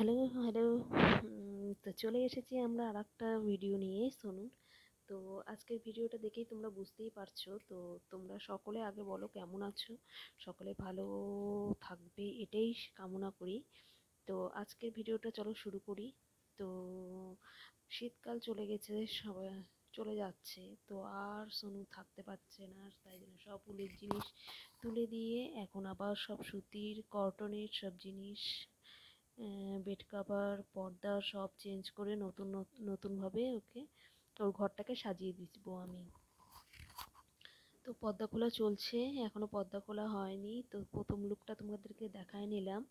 Hello, hello. তো চলে এসেছি আমরা আরেকটা ভিডিও নিয়ে শুনুন। তো আজকের ভিডিওটা দেখেই তোমরা বুঝতেই পারছো। তো তোমরা সকলে আগে বলো কেমন আছো? সকলে ভালো থাকবে এটাই কামনা করি। তো আজকের ভিডিওটা চলো শুরু করি। তো শীতকাল চলে গেছে, সবাই চলে যাচ্ছে। তো আর সোনু থাকতে পারছে না, তাই জন্য সব উলের জিনিস তুলে দিয়ে এখন আবার সব সুতির কটনের সব জিনিস, বেড কাভার, পর্দা সব চেঞ্জ করে নতুনভাবে ওর ঘরটাকে সাজিয়ে দিব আমি। তো পর্দা খোলা চলছে, এখনো পর্দা খোলা হয়নি। তো প্রথম লুকটা তোমাদেরকে দেখায় নিলাম,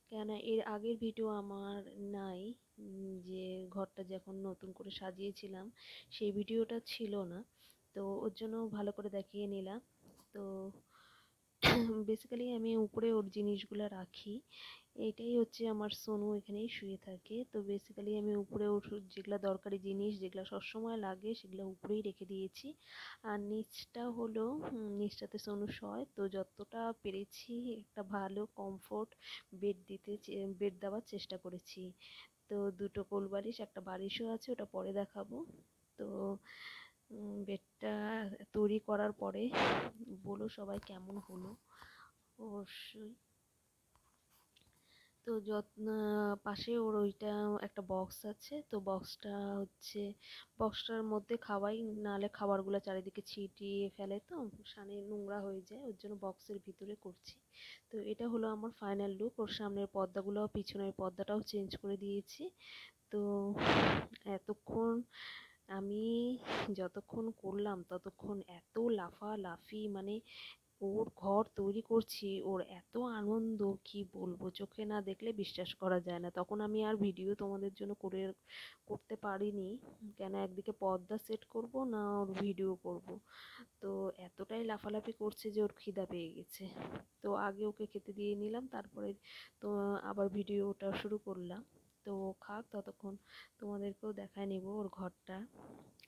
কেন এর আগের ভিডিও আমার নাই। যে ঘরটা যখন নতুন করে সাজিয়েছিলাম সেই ভিডিওটা ছিল না, তো ওর জন্য ভালো করে দেখিয়ে নিলাম। তো বেসিক্যালি আমি উপরে ওর জিনিসগুলো রাখি। এটাই হচ্ছে আমার সোনু, এখানেই শুয়ে থাকে। তো বেসিক্যালি আমি উপরে ওর যেগুলো দরকারি জিনিস যেগুলো সবসময় লাগে সেগুলো উপরেই রেখে দিয়েছি। আর নিচটা হলো, নিচটাতে সোনু শয়। তো যতটা পেরেছি একটা ভালো কমফোর্ট বেড দেওয়ার চেষ্টা করেছি। তো দুটো কোল বালিশ, একটা বালিশও আছে, ওটা পরে দেখাবো। তো বেডটা তৈরি করার পরে বলো সবাই কেমন হলো অবশ্যই। তো পাশে ওর ওইটা একটা বক্স আছে। তো বক্সটার মধ্যে খাওয়াই, নাহলে খাবারগুলো চারিদিকে ছিটিয়ে ফেলে, তো সামনে নোংরা হয়ে যায়, ওর জন্য বক্সের ভিতরে করছি। তো এটা হলো আমার ফাইনাল লুক। ওর সামনের পর্দাগুলো, পিছনের পর্দাটাও চেঞ্জ করে দিয়েছি। তো এতক্ষণ আমি যতক্ষণ করলাম ততক্ষণ এত লাফালাফি, মানে ওর ঘর তৈরি করছি, ওর এত আনন্দ কি বলবো, চোখে না দেখলে বিশ্বাস করা যায় না। তখন আমি আর ভিডিও তোমাদের জন্য করতে পারিনি, কেন একদিকে পর্দা সেট করব না ওর ভিডিও করব। তো এতটাই লাফালাফি করছে যে ওর খিদা পেয়ে গেছে। তো আগে ওকে খেতে দিয়ে নিলাম, তারপরে তো আবার ভিডিওটা শুরু করলাম। তো খাক, ততক্ষণ তোমাদেরকেও দেখায় নেব ওর ঘরটা।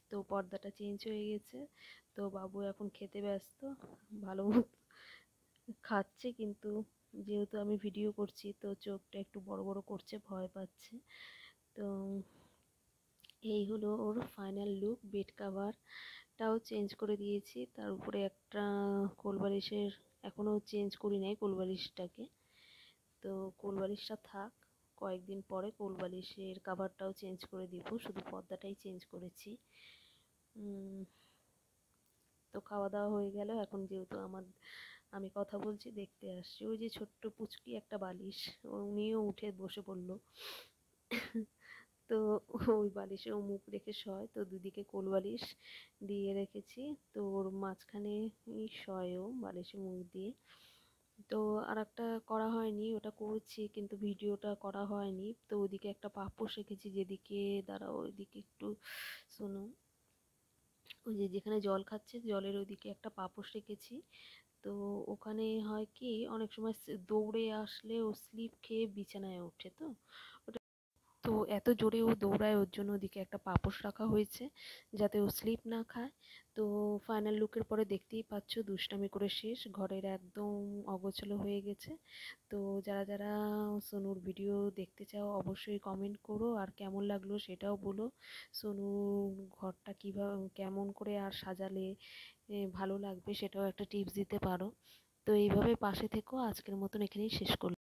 তো পর্দাটা চেঞ্জ হয়ে গেছে। তো বাবু এখন খেতে ব্যস্ত, ভালো মতো খাচ্ছে, কিন্তু যেহেতু আমি ভিডিও করছি তো চোখটা একটু বড় বড় করছে, ভয় পাচ্ছে। তো এই হলো ওর ফাইনাল লুক। বেড কাভারটাও চেঞ্জ করে দিয়েছি, তার উপরে একটা কোলবালিশের এখনও চেঞ্জ করি নাই কোলবালিশটাকে। তো কোলবালিশটা থাক, কয়েকদিন পরে কোলবালিশের কাভারটাও চেঞ্জ করে দিব, শুধু পর্দাটাই চেঞ্জ করেছি। তো খাওয়া দাওয়া হয়ে গেল। এখন যেহেতু আমি কথা বলছি, দেখতে আসছি ওই যে ছোট্ট পুচকি একটা বালিশ, উনিও উঠে বসে পড়লো। তো ওই বালিশে ও মুখ রেখে শয়। তো দুদিকে কোল বালিশ দিয়ে রেখেছি, তো ওর মাঝখানে শয় ও বালিশে মুখ দিয়ে। তো আর একটা করা হয়নি, ওটা করছি কিন্তু ভিডিওটা করা হয়নি। তো ওইদিকে একটা পাপোশ রেখেছি, যেদিকে দাঁড়াও ওইদিকে একটু শোনো, ওই যে যেখানে জল খাচ্ছে জলের ওইদিকে একটা পাপোশ রেখেছি। তো ওখানে হয় কি, অনেক সময় দৌড়ে আসলে ও স্লিপ খেয়ে বিছানায় ওঠে। তো তো এত জোরে ও দৌড়ায়, ওর জন্য ওদিকে একটা পাপোশ রাখা হয়েছে যাতে ও স্লিপ না খায়। তো ফাইনাল লুকের পরে দেখতেই পাচ্ছ দুষ্টামি করে শেষ, ঘরের একদম অগোছালো হয়ে গেছে। তো যারা যারা সোনুর ভিডিও দেখতে চাও অবশ্যই কমেন্ট করো, আর কেমন লাগলো সেটাও বলো। সোনুর ঘরটা কীভাবে কেমন করে আর সাজালে ভালো লাগবে সেটাও একটা টিপস দিতে পারো। তো এইভাবে পাশে থেকো। আজকের মতন এখানেই শেষ করলাম।